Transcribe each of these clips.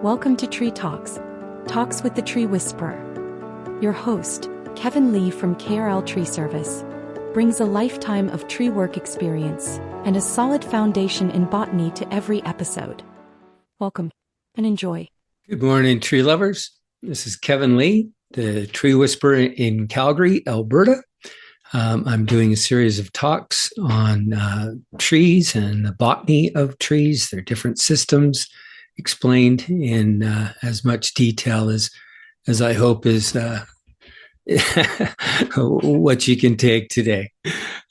Welcome to Tree Talks, Talks with the Tree Whisperer. Your host, Kevin Lee from KRL Tree Service, brings a lifetime of tree work experience and a solid foundation in botany to every episode. Welcome and enjoy. Good morning, tree lovers. This is Kevin Lee, the tree whisperer in Calgary, Alberta. I'm doing a series of talks on trees and the botany of trees, their different systems, explained in as much detail as I hope is what you can take today.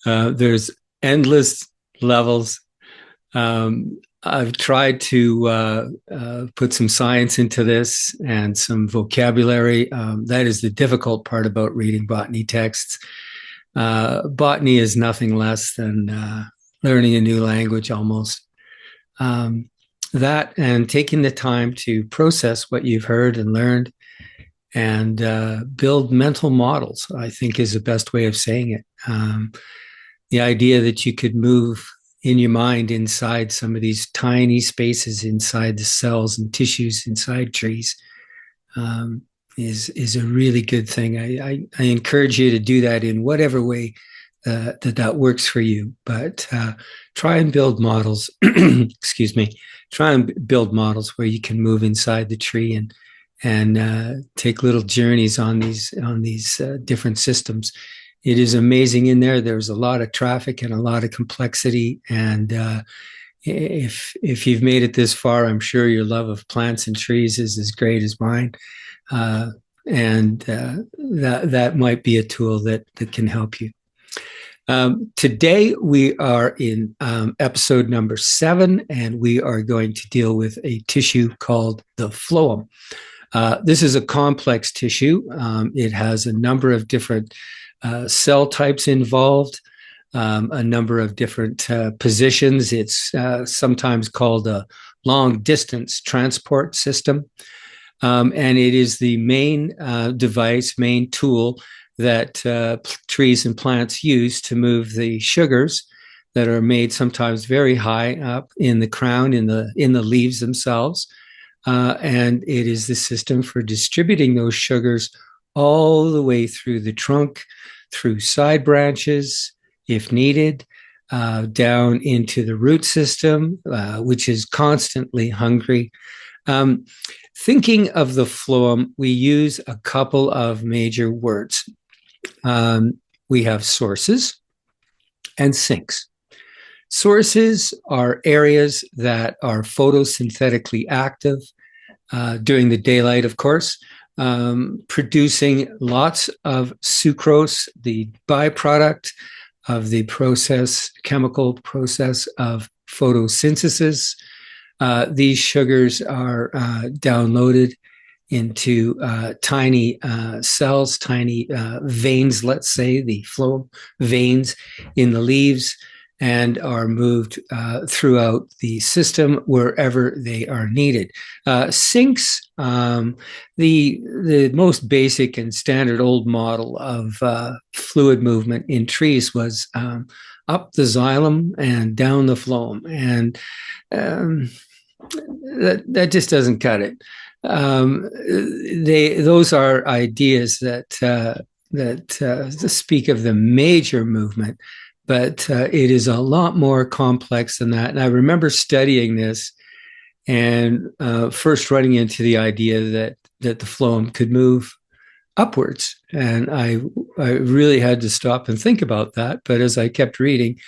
There's endless levels. I've tried to put some science into this and some vocabulary. That is the difficult part about reading botany texts. Botany is nothing less than learning a new language almost. That and taking the time to process what you've heard and learned and build mental models, I think is the best way of saying it. The idea that you could move in your mind inside some of these tiny spaces inside the cells and tissues inside trees is a really good thing. I encourage you to do that in whatever way that works for you. But try and build models. Excuse me. Try and build models where you can move inside the tree and take little journeys on these different systems. It is amazing in there. There's a lot of traffic and a lot of complexity. And if you've made it this far, I'm sure your love of plants and trees is as great as mine. That might be a tool that can help you. Today we are in episode number 7, and we are going to deal with a tissue called the phloem. This is a complex tissue. It has a number of different cell types involved, a number of different positions. It's sometimes called a long-distance transport system. And it is the main main tool that trees and plants use to move the sugars that are made sometimes very high up in the crown, in the leaves themselves. And it is the system for distributing those sugars all the way through the trunk, through side branches, if needed, down into the root system, which is constantly hungry. Thinking of the phloem, we use a couple of major words. We have sources and sinks. Sources are areas that are photosynthetically active during the daylight, of course, producing lots of sucrose, the byproduct of the chemical process of photosynthesis. These sugars are downloaded into tiny cells, tiny veins, let's say, the phloem veins in the leaves, and are moved throughout the system wherever they are needed. Sinks, the most basic and standard old model of fluid movement in trees was up the xylem and down the phloem, and that just doesn't cut it. Those are ideas that speak of the major movement, but it is a lot more complex than that. And I remember studying this and first running into the idea that the phloem could move upwards, and I really had to stop and think about that. But as I kept reading,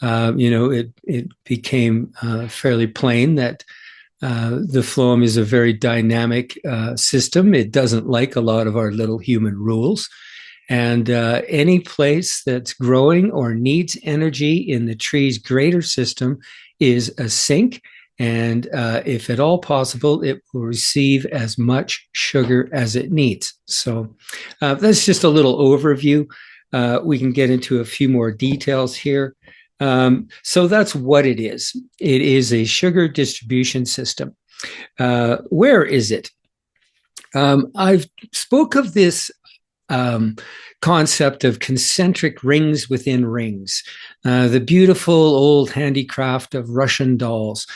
it became fairly plain that the phloem is a very dynamic system. It doesn't like a lot of our little human rules. And any place that's growing or needs energy in the tree's greater system is a sink. And if at all possible, it will receive as much sugar as it needs. So that's just a little overview. We can get into a few more details here. So that's what it is. It is a sugar distribution system. Where is it? I've spoke of this concept of concentric rings within rings, the beautiful old handicraft of Russian dolls.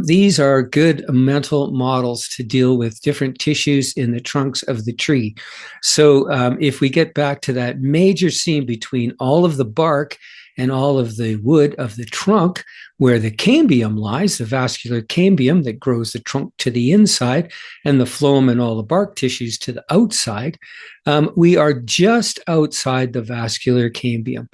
These are good mental models to deal with different tissues in the trunks of the tree. So if we get back to that major seam between all of the bark and all of the wood of the trunk, where the cambium lies, the vascular cambium that grows the trunk to the inside, and the phloem and all the bark tissues to the outside, we are just outside the vascular cambium.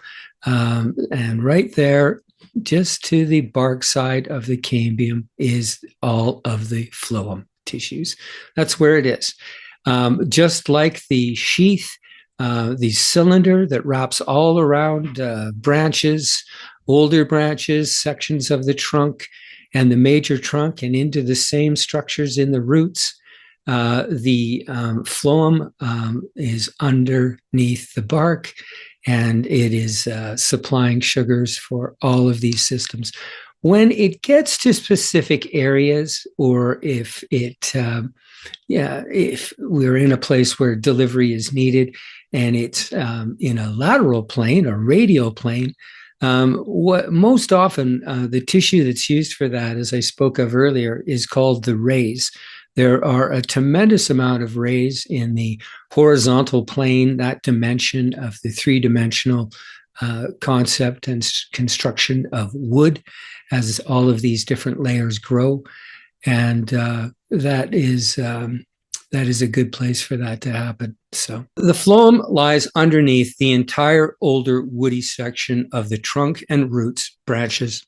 And right there, just to the bark side of the cambium, is all of the phloem tissues. That's where it is. Just like the sheath, the cylinder that wraps all around branches, older branches, sections of the trunk, and the major trunk, and into the same structures in the roots. The phloem is underneath the bark, and it is supplying sugars for all of these systems. When it gets to specific areas, or if we're in a place where delivery is needed, and it's in a lateral plane or radial plane, what most often the tissue that's used for that, as I spoke of earlier, is called the rays. There are a tremendous amount of rays in the horizontal plane, that dimension of the three-dimensional concept and construction of wood, as all of these different layers grow. And that is a good place for that to happen. So the phloem lies underneath the entire older woody section of the trunk and roots, branches,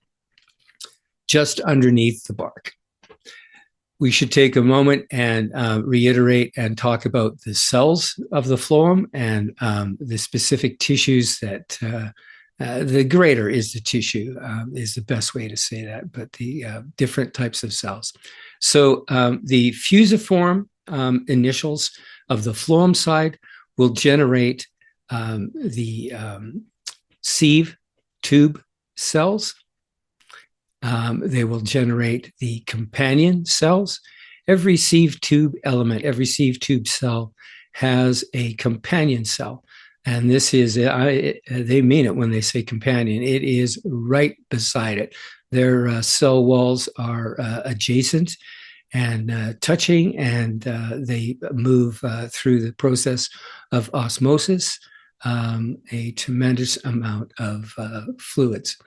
just underneath the bark. We should take a moment and reiterate and talk about the cells of the phloem and the specific tissues that the greater is the tissue, is the best way to say that, but the different types of cells. So the fusiform initials of the phloem side will generate the sieve tube cells. They will generate the companion cells. Every sieve tube element, every sieve tube cell has a companion cell. And this is, they mean it when they say companion. It is right beside it. Their cell walls are adjacent and touching, and they move through the process of osmosis, a tremendous amount of fluids.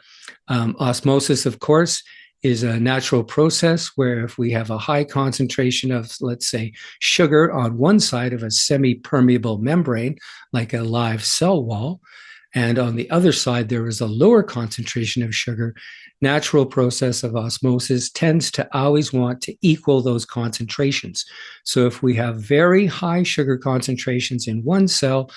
Osmosis, of course, is a natural process where if we have a high concentration of, let's say, sugar on one side of a semi-permeable membrane, like a live cell wall, and on the other side there is a lower concentration of sugar, natural process of osmosis tends to always want to equal those concentrations. So if we have very high sugar concentrations in one cell,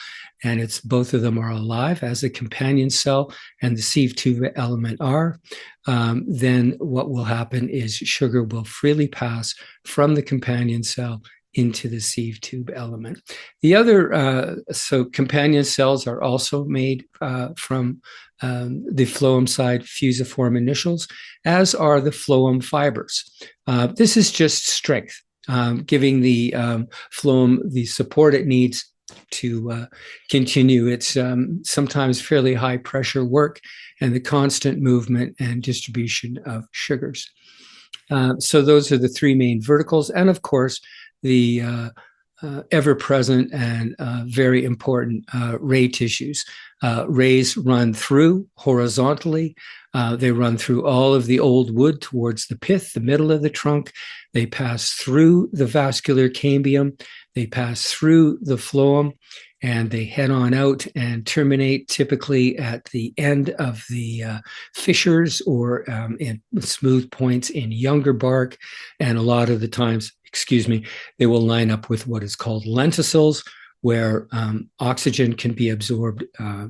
and it's both of them are alive as a companion cell and the sieve tube element are, then what will happen is sugar will freely pass from the companion cell into the sieve tube element. The other, so companion cells are also made from the phloem side fusiform initials, as are the phloem fibers. This is just strength, giving the phloem the support it needs to continue its sometimes fairly high pressure work and the constant movement and distribution of sugars. So those are the three main verticals. And of course, the ever-present and very important ray tissues. Rays run through horizontally. They run through all of the old wood towards the pith, the middle of the trunk. They pass through the vascular cambium. They pass through the phloem, and they head on out and terminate typically at the end of the fissures or in smooth points in younger bark. And a lot of the times, they will line up with what is called lenticels, where oxygen can be absorbed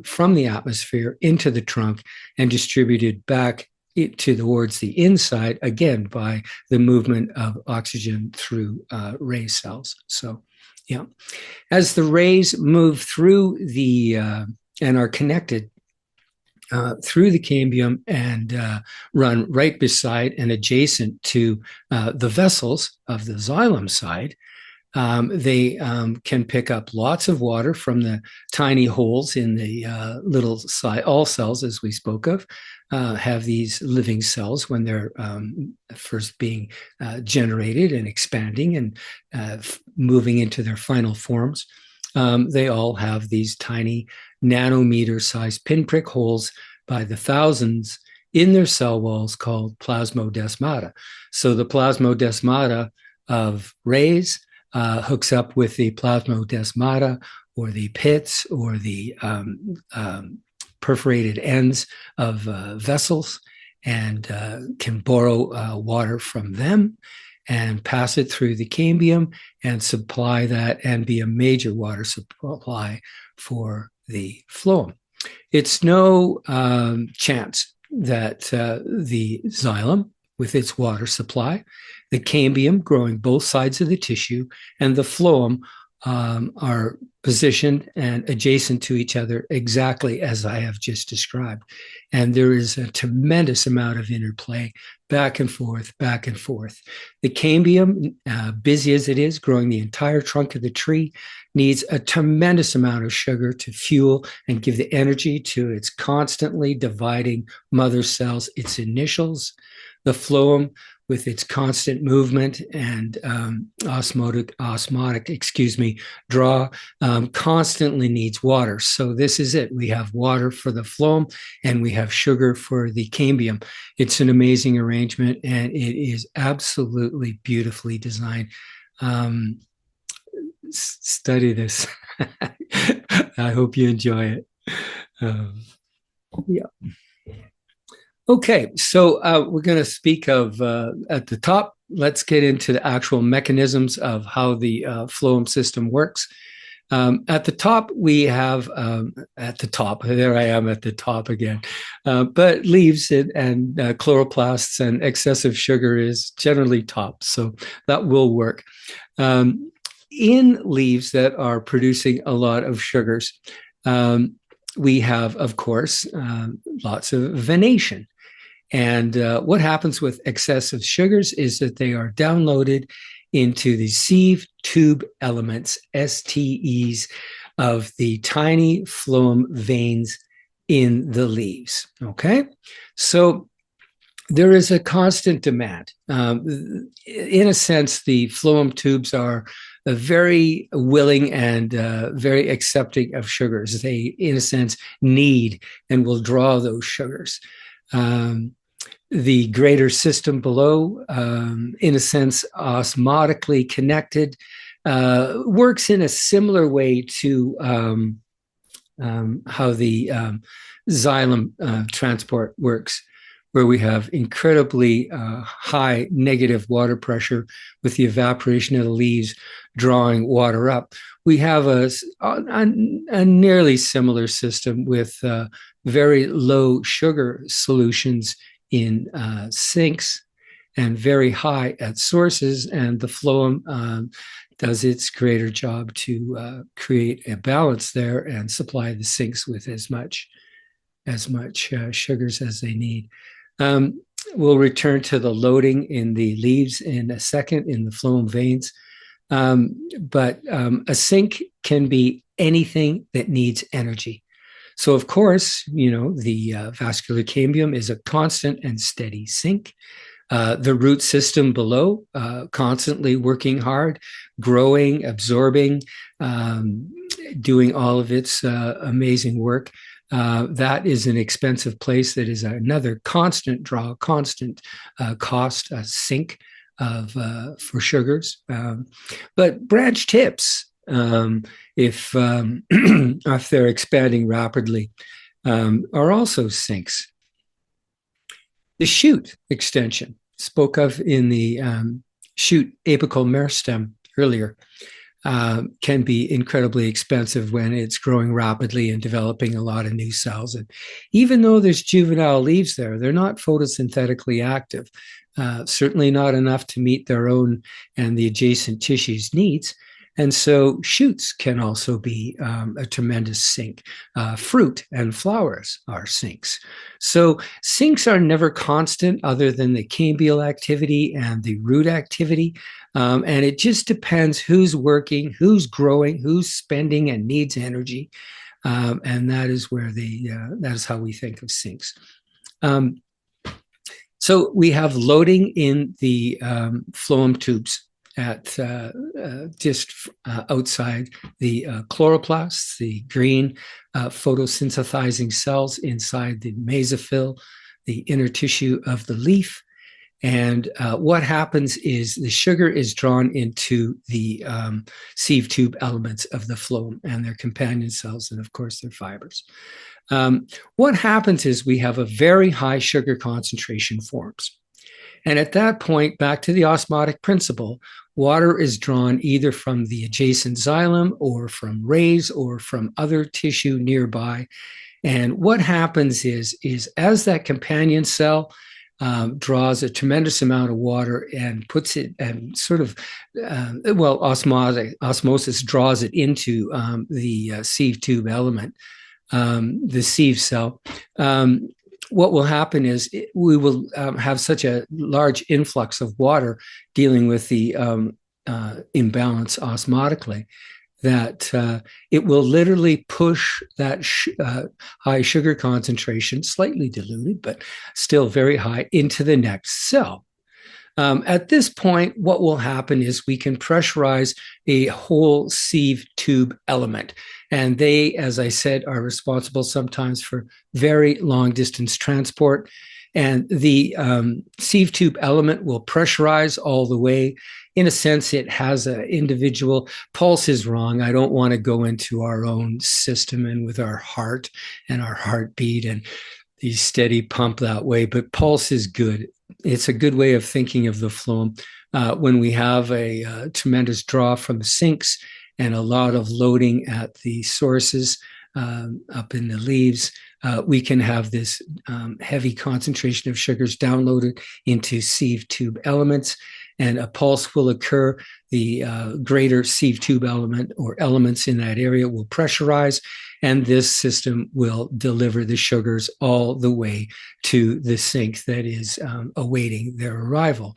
from the atmosphere into the trunk and distributed back towards the inside, again, by the movement of oxygen through ray cells. So, yeah, as the rays move through the and are connected through the cambium and run right beside and adjacent to the vessels of the xylem side, They can pick up lots of water from the tiny holes in the little all cells, as we spoke of, have these living cells when they're first being generated and expanding and moving into their final forms. They all have these tiny nanometer-sized pinprick holes by the thousands in their cell walls called plasmodesmata. So the plasmodesmata of rays hooks up with the plasmodesmata or the pits or the perforated ends of vessels and can borrow water from them and pass it through the cambium and supply that and be a major water supply for the phloem. It's no chance that the xylem, with its water supply, the cambium growing both sides of the tissue, and the phloem are positioned and adjacent to each other exactly as I have just described. And there is a tremendous amount of interplay back and forth, back and forth. The cambium, busy as it is, growing the entire trunk of the tree, needs a tremendous amount of sugar to fuel and give the energy to its constantly dividing mother cells, its initials. The phloem, with its constant movement and osmotic, draw, constantly needs water. So this is it. We have water for the phloem and we have sugar for the cambium. It's an amazing arrangement and it is absolutely beautifully designed. Study this. I hope you enjoy it. Yeah. Okay, so we're going to speak of at the top. Let's get into the actual mechanisms of how the phloem system works. At the top, we have at the top. There I am at the top again. But leaves and chloroplasts and excessive sugar is generally top, so that will work. In leaves that are producing a lot of sugars, we have, of course, lots of venation. And what happens with excessive sugars is that they are downloaded into the sieve tube elements, STEs, of the tiny phloem veins in the leaves. Okay, so there is a constant demand. In a sense, the phloem tubes are very willing and very accepting of sugars. They, in a sense, need and will draw those sugars. The greater system below, in a sense, osmotically connected, works in a similar way to how the xylem transport works, where we have incredibly high negative water pressure with the evaporation of the leaves drawing water up. We have a nearly similar system with very low sugar solutions in sinks and very high at sources, and the phloem does its greater job to create a balance there and supply the sinks with as much sugars as they need. We'll return to the loading in the leaves in a second in the phloem veins, but a sink can be anything that needs energy. So, of course, the vascular cambium is a constant and steady sink. The root system below, constantly working hard, growing, absorbing, doing all of its amazing work. That is an expensive place. That is another constant draw, constant cost, a sink for sugars. But branch tips, if they're expanding rapidly, are also sinks. The shoot extension, spoke of in the shoot apical meristem earlier, can be incredibly expensive when it's growing rapidly and developing a lot of new cells. And even though there's juvenile leaves there, they're not photosynthetically active, certainly not enough to meet their own and the adjacent tissue's needs. And so shoots can also be a tremendous sink. Fruit and flowers are sinks. So sinks are never constant other than the cambial activity and the root activity. And it just depends who's working, who's growing, who's spending and needs energy. And that is where that is how we think of sinks. So we have loading in the phloem tubes at just outside the chloroplasts, the green photosynthesizing cells inside the mesophyll, the inner tissue of the leaf. And what happens is the sugar is drawn into the sieve tube elements of the phloem and their companion cells, and of course their fibers. What happens is we have a very high sugar concentration forms. And at that point, back to the osmotic principle, water is drawn either from the adjacent xylem or from rays or from other tissue nearby. And what happens is as that companion cell draws a tremendous amount of water and puts it and sort of, osmosis draws it into the sieve tube element, the sieve cell. What will happen is we will have such a large influx of water dealing with the imbalance osmotically that it will literally push that high sugar concentration, slightly diluted, but still very high, into the next cell. At this point, what will happen is we can pressurize a whole sieve tube element. And they, as I said, are responsible sometimes for very long distance transport. And the sieve tube element will pressurize all the way. In a sense, it has an individual pulse is wrong. I don't want to go into our own system and with our heart and our heartbeat and the steady pump that way, but pulse is good. It's a good way of thinking of the phloem. When we have a tremendous draw from the sinks and a lot of loading at the sources up in the leaves, we can have this heavy concentration of sugars downloaded into sieve tube elements, and a pulse will occur. The greater sieve tube element or elements in that area will pressurize, and this system will deliver the sugars all the way to the sink that is awaiting their arrival.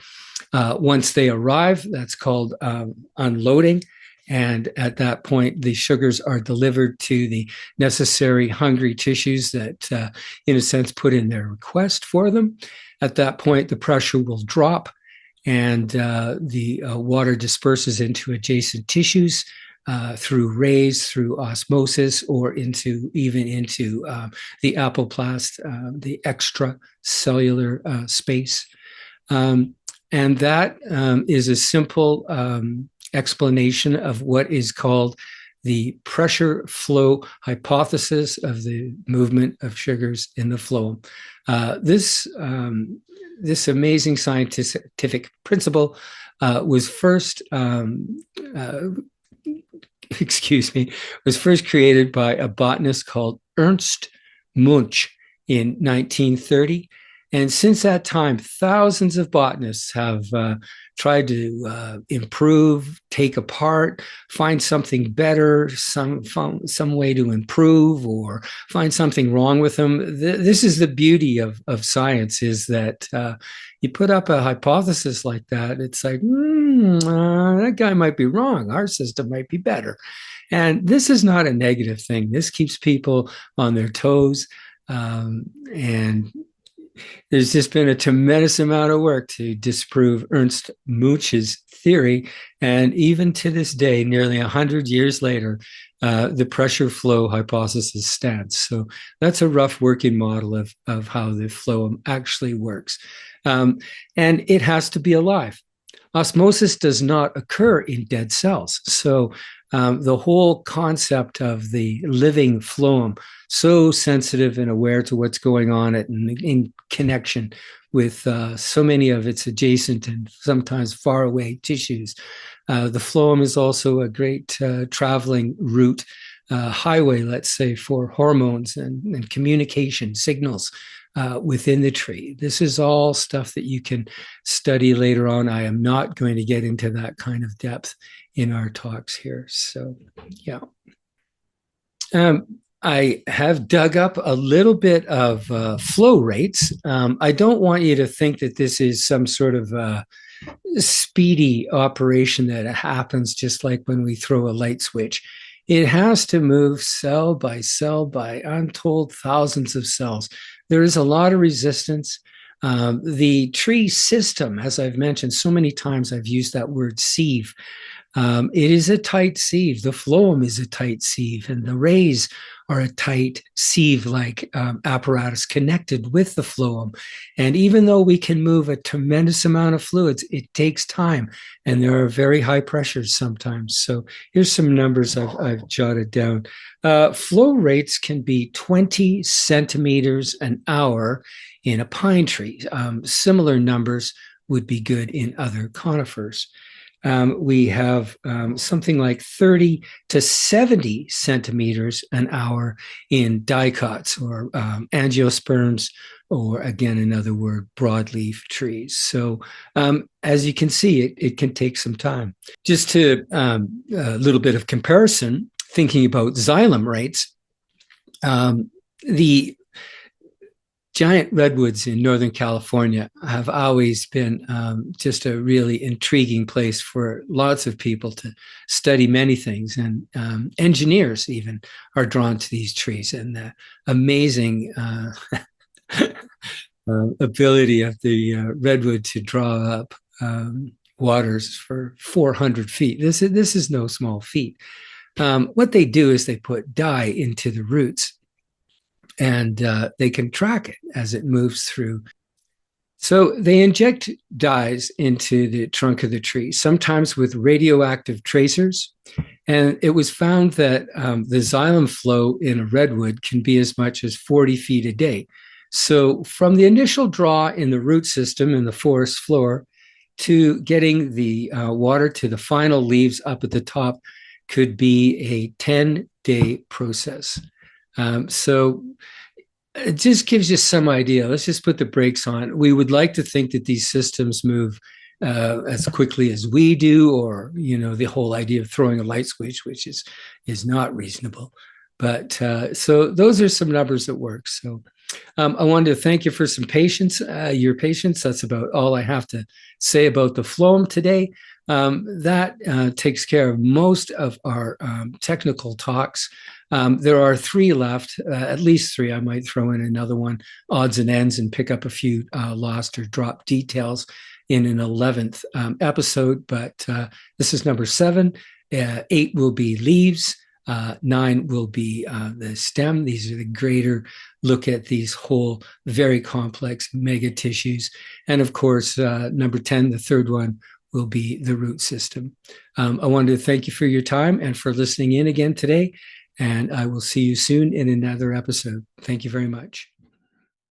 Once they arrive, that's called unloading. And at that point, the sugars are delivered to the necessary hungry tissues that, in a sense, put in their request for them. At that point, the pressure will drop and the water disperses into adjacent tissues through rays, through osmosis, or into the apoplast, the extracellular space. And that is a simple explanation of what is called the pressure flow hypothesis of the movement of sugars in the phloem. This amazing scientific principle was first created by a botanist called Ernst Munch in 1930. And since that time, thousands of botanists have tried to improve, take apart, find something better, some way to improve, or find something wrong with them. This is the beauty of science, is that you put up a hypothesis like that, it's like, that guy might be wrong. Our system might be better. And this is not a negative thing. This keeps people on their toes. And there's just been a tremendous amount of work to disprove Ernst Munch's theory. And even to this day, nearly 100 years later, the pressure flow hypothesis stands. So that's a rough working model of how the phloem actually works. And it has to be alive. Osmosis does not occur in dead cells. So the whole concept of the living phloem, so sensitive and aware to what's going on in connection with so many of its adjacent and sometimes far away tissues. The phloem is also a great traveling route, highway, let's say, for hormones and communication signals within the tree. This is all stuff that you can study later on. I am not going to get into that kind of depth in our talks here. So, yeah. I have dug up a little bit of flow rates. I don't want you to think that this is some sort of speedy operation that happens just like when we throw a light switch. It has to move cell by untold thousands of cells. There is a lot of resistance. The tree system, as I've mentioned so many times, I've used that word sieve. It is a tight sieve. The phloem is a tight sieve, and the rays are a tight sieve-like apparatus connected with the phloem. And even though we can move a tremendous amount of fluids, it takes time, and there are very high pressures sometimes. So here's some numbers I've jotted down. Flow rates can be 20 centimeters an hour in a pine tree. Similar numbers would be good in other conifers. We have something like 30 to 70 centimeters an hour in dicots or angiosperms, or again, another word, broadleaf trees. So as you can see, it can take some time. Just to a little bit of comparison, thinking about xylem rates, the giant redwoods in Northern California have always been just a really intriguing place for lots of people to study many things. And engineers even are drawn to these trees, and the amazing ability of the redwood to draw up waters for 400 feet. This is no small feat. What they do is they put dye into the roots, and they can track it as it moves through. So they inject dyes into the trunk of the tree, sometimes with radioactive tracers. And it was found that the xylem flow in a redwood can be as much as 40 feet a day. So from the initial draw in the root system in the forest floor to getting the water to the final leaves up at the top could be a 10-day process. So it just gives you some idea. Let's just put the brakes on. We would like to think that these systems move as quickly as we do, or the whole idea of throwing a light switch, which is not reasonable. But so those are some numbers that work. So I wanted to thank you for some patience, your patience. That's about all I have to say about the phloem today. That takes care of most of our technical talks. There are 3 left, at least 3. I might throw in another one, odds and ends, and pick up a few lost or dropped details in an 11th episode. But this is number 7. 8 will be leaves. 9 will be the stem. These are the greater look at these whole very complex mega tissues. And of course, number 10, the third one, will be the root system. I wanted to thank you for your time and for listening in again today. And I will see you soon in another episode. Thank you very much.